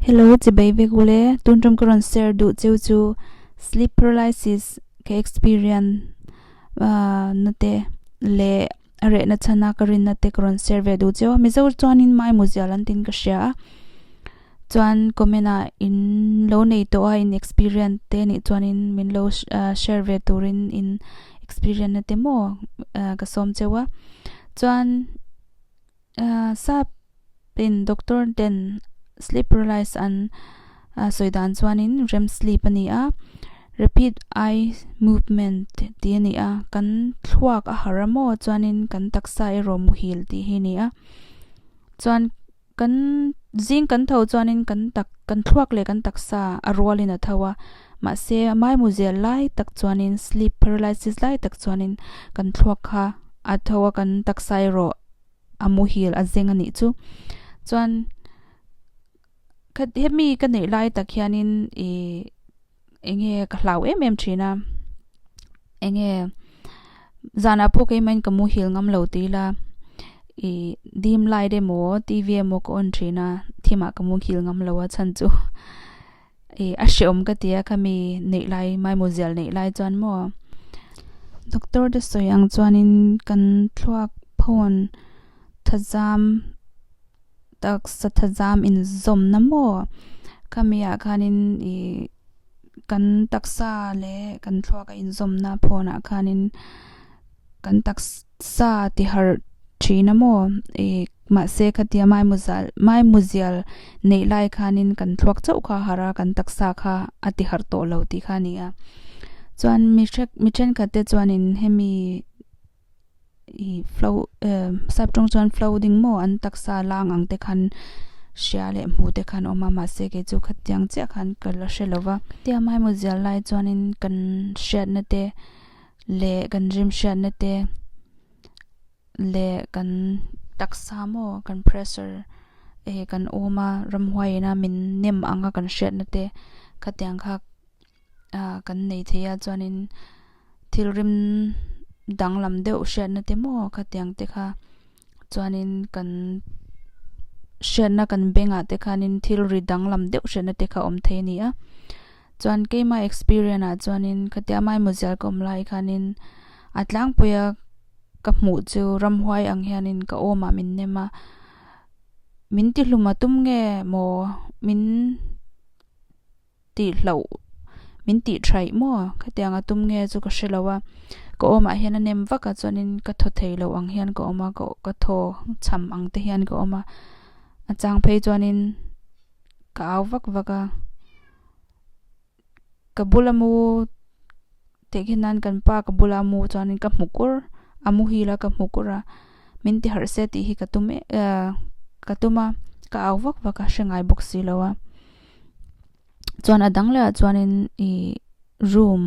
Hello, chị bay về gule tun trong cái share du chu chu sleep paralysis cái experience nate le are na chana karin nate kron share ve du chu mi zo chuan in mai muzialan tin ka share chuan komena in lo nei to in experience te ni chuan in min lo share ve turin in experience nate mo ka som chewa chuan sap in doctor den sleep paralysis an soidan chuanin REM sleep ania rapid eye movement ti ania kan thluak a haramo chuanin kan taksa rom hil ti hinia chuan kan jing kan tho chuanin kan thluak le kan taksa arwalin a thawa ma se mai muzel lai tak chuanin sleep paralysis lai tak chuanin kan thluak kha a thawa kan taksa ro amu hil a zeng ani chu chuan hemi kan nei lai tak hianin enge ka hlau em thina enge zana po ke main kamu hil ngam lo ti la dim lai de mo tv mo ko on thina thima kamu hil ngam lo a chan chu a shom ka tia kami nei lai mai mo zel nei lai chuan mo doctor de soyang chuanin kan thluak phone thazam tak sathazam in zom namo kamia khanin kan taksa le kan thluaka in zom na phona khanin kan taksa ti har thina mo ma se khatia mai muzial nei lai khanin kan thluak chau kha hara kan taksa kha ati har to lo ti khania chuan mi chen khate chuan in hemi flow sabtong chuan flooding mo an taksa lang ang te khan shia le mu te khan oma ma se ke chu khatyang che khan kala shelowa tia mai mo zel lai chuan in kan shed na te le kan rim shed na te le kan taksa mo kan pressure kan oma ramhwai na min nem anga kan shed na te khatyang kha kan nei theya chuan in thilrim danglam deuh shed na te mo khatyang te kha chuanin kan shed na kan benga te khanin thilri danglam deuh shed na te kha om the ni a chuan keima experience a chuanin khatia mai muzal kom lai khanin atlang puya ka hmu chu ramhwai ang hianin ka oma min nema min ti hluma tum nge mo min ti hlo min ti thrai mo khatyanga tum nge chu ka shelawa ko oma hian anem vaka chuanin ka tho theilo ang hian ko oma ko ka tho cham ang te hian ko oma achang phei chuanin ka aw vaka ka bulamu te khinan kan pa ka bulamu chuanin ka hmukur amu hila ka hmukura min ti har se ti hi ka tume ka tuma ka aw vaka shangai boxi lawa chuan adang la chuanin room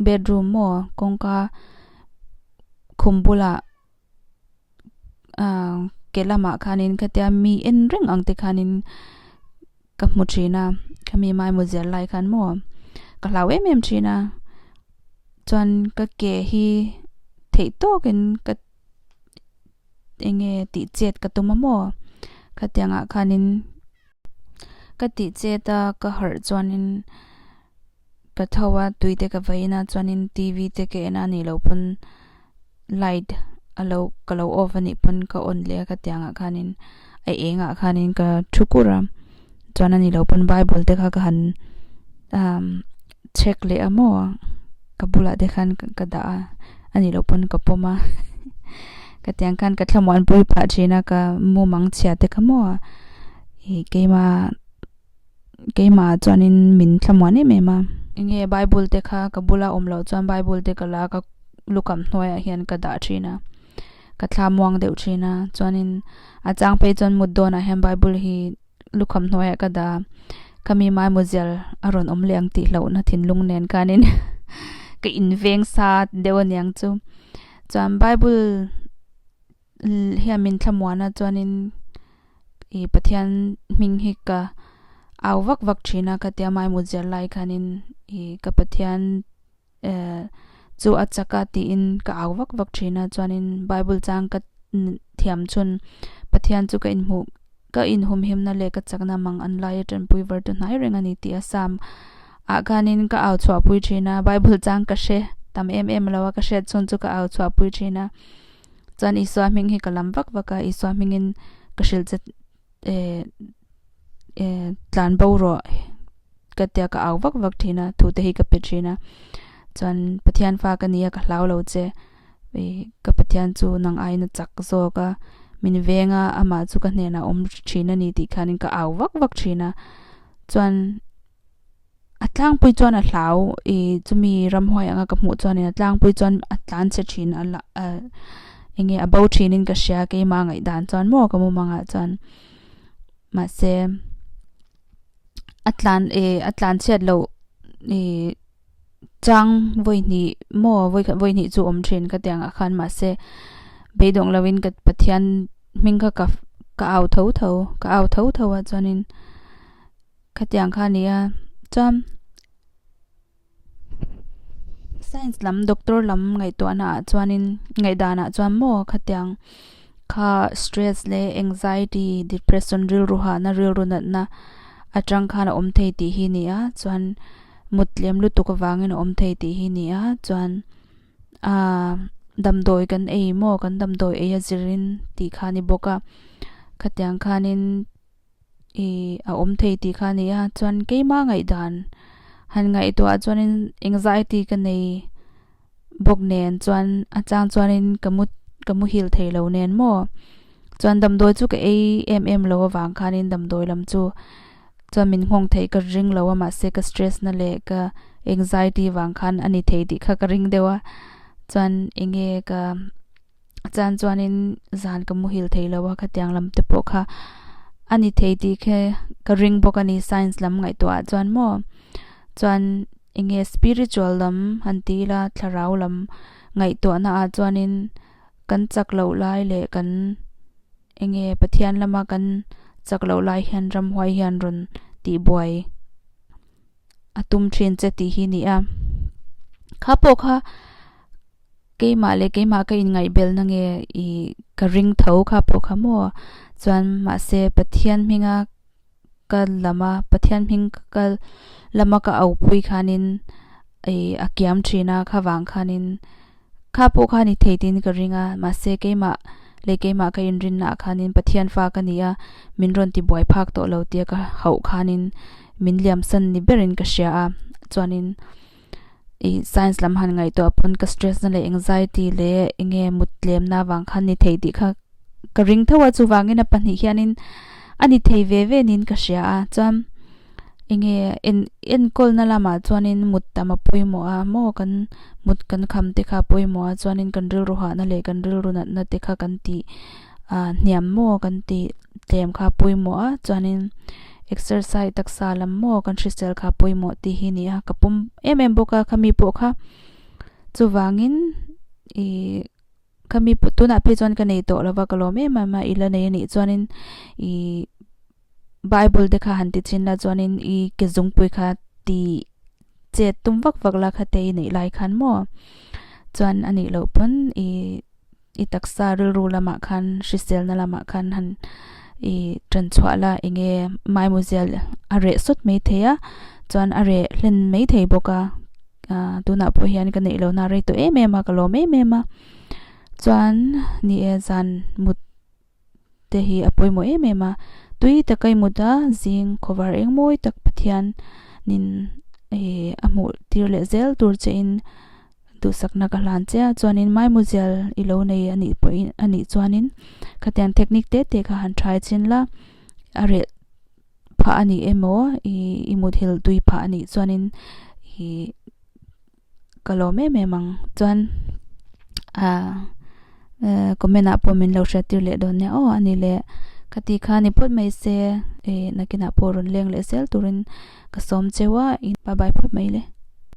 bedroom mo kongka khumbula kelama khanin khatia mi en ring ang te khanin ka hmuchina khami mai muzel lai khan mo ka hlawe mem china chuan ka ke hi thei to ken ka enge ti chet ka tuma mo khatianga khanin ka ti cheta ka har chuanin ka thawa tuite ka vaina chuanin tv te ke na ni lo pun light alo kalo off ani pun ka on le ka tianga khanin ai enga khanin ka thukura chuan ani lo pun bible te kha ka han check le amo ka bula de khan ka da ani lo pun ka poma ka tiang khan ka thlamwan pui pha china ka mu mang chhia te ka mo keima chuanin min thlamwan e mema nge bible te kha ka bula omlo chuan bible te kala ka lukam hnoya hian ka da thina ka thlamwang deuh thina chuanin achang pe chuan muddona hem bible hi lukham hnoya ka da kami mai muzel aron omleng ti hlo na thinlung nen kanin ka inveng sa dewanyang chu chuan bible hian min thlamwana chuanin pathian ming hi ka aw vak thina ka tia mai muzel lai khanin ka pathian chu achaka ti in ka aw vak thina chuanin bible chang ka thiam chun pathian chu ka in mu ka in hum him na le ka chakna mang an lai tan pui ver tu nai renga ni ti asam a ganin ka au chwa pui thina bible chang ka she tam em lawa ka she chon chu ka au chwa pui thina chan iswa ming hi kalam vak vaka iswa mingin ka shil chet tlan bawro ka tia ka au vak vak thina thu te hi ka pe thina chan pathian fa ka nia ka hlau lo che ka pathian chu nang ai na chak zo ka min venga ama chu ka hne na om thina ni ti khanin ka au vak vak thina chuan atlang pui chuan a hlau chumi ramhoi anga ka mu chuan atlang pui chuan atlan che thin ala enge about thinin ka sha ke ma ngai dan chuan mo ka mu manga chuan ma se atlan chet lo chang voi ni mo voi ni chu om thin ka tiang a khan ma se beidong lawin ka pathian ming ka au tho a chuanin ka tiang kha nia cham science lam doctor lam ngai to na chuanin ngai dana chuan mo ka tiang kha stress le anxiety depression ril ruha na ril runat na atang khana om thei ti hi nia chuan mutlem lu tuk wangin om thei ti hi nia chuan damdoi kan ei mo kan damdoi e azirin ti khani boka khatyang khanin a om thei ti khania chuan keima ngai dan han ngai to a chuanin anxiety ka nei bok nen chuan achang chuanin kamu hil thei lo nen mo chuan damdoi chu ka ei em lo wang khanin damdoi lam chu chuan min hong thei ka ring lo ma se ka stress na le ka anxiety wang khan ani thei ti kha ka ring dewa chuan inge ka chan chuanin zan kamu hil thei lo wa khatyang lam te po kha ani thei ti khe ka ring bok ani science lam ngai to a chuan mo chuan inge spiritual lam hanti la tharau lam ngai to na a chuanin kan chak lo lai le kan inge pathian lama kan chak lo lai hian ram hwai hian run ti boy atum thin che ti hi ni a kha po kha ke ma ka in ngai bel na nge I ka ring tho kha po kha mo chuan ma se pathian minga ka lama pathian ming ka lama ka au pui khanin a kiam thina kha wang khanin kha po kha ni theitin ka ringa ma se ke ma ka in rin na khanin pathian fa ka nia min ron ti boy phak to lo tia ka hau khanin min liam san ni berin ka sha a chuanin science lam han ngai to apon ka stress na le anxiety le inge mutlem na wang khan ni thei di kha ka ring thawa chu wangin a pani hianin ani thei ve nin ka sha a cham inge in kol na lama chuanin mut tama poimo a mo kan mut kan kham te kha poimo a chuanin kan ril ro ha na le kan ril runat na te kha kan ti niam mo kan ti tlem kha poimo a chuanin exercise taksa lam mo kan hrisel kha poimo ti hi ni a kapum boka khami po kha chuwangin khami pu tu na pe chon ka nei to lawa ka lo me ma ila nei ni chuanin bible de kha hanti chin la chuanin ke zung pui kha ti che tum vak la kha te nei lai khan mo chuan ani lo pon I taksa ril ru lama khan hrisel na lama khan han tran chwa la inge mai muzel are sot mei theya chuan are hlen mei thei boka tuna po hian ka nei lo na re to ma ka lo ma chuan ni e zan mut te hi apoi mo ma tui takai muda zing cover eng moi tak pathian nin amul tir le zel tur che in tu sakna ka hlan che chuanin mai muzel ilo nei ani chuanin khatian technique te kha han try chin la are pha ani emo I mudhil tui pha ani chuanin kalome me mang chuan komena po min lo shatir le don ne ani le khati kha ni pot mai se nakina porun leng le sel turin ka som chewa in bye bye pot mai le